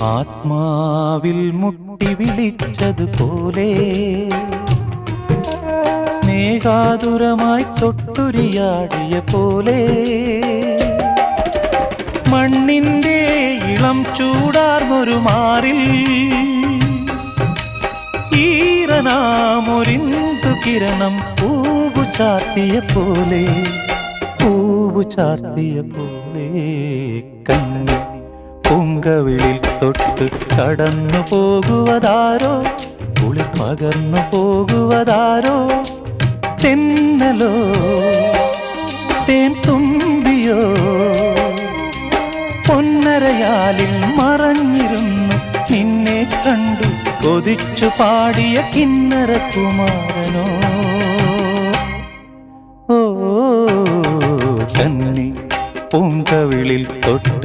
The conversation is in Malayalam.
ആത്മാവിൽ മുട്ടി വിളിച്ചതുപോലെ സ്നേഹാതുരമായി തൊട്ടുരിയാടിയ പോലെ മണ്ണിന്റെ ഇളം ചൂടാർന്നൊരു മാറിൽ ഈറനാമൊരിന്തു കിരണം പൂവു ചാർത്തിയ പോലെ കണ്ണി പൂങ്കവിളിൽ തൊട്ട് കടന്നു പോകുവതാരോ കുളിർ പകർന്നു പോകുവതാരോ തെന്നലോ തേൻ തുമ്പിയോ പൊന്നരയാലിൽ മറഞ്ഞിരുന്നു നിന്നെ കണ്ടു കൊതിച്ചു പാടിയ കിന്നര കുമാരനോ ഓ കന്നി പൂങ്കവിളിൽ തൊട്ട്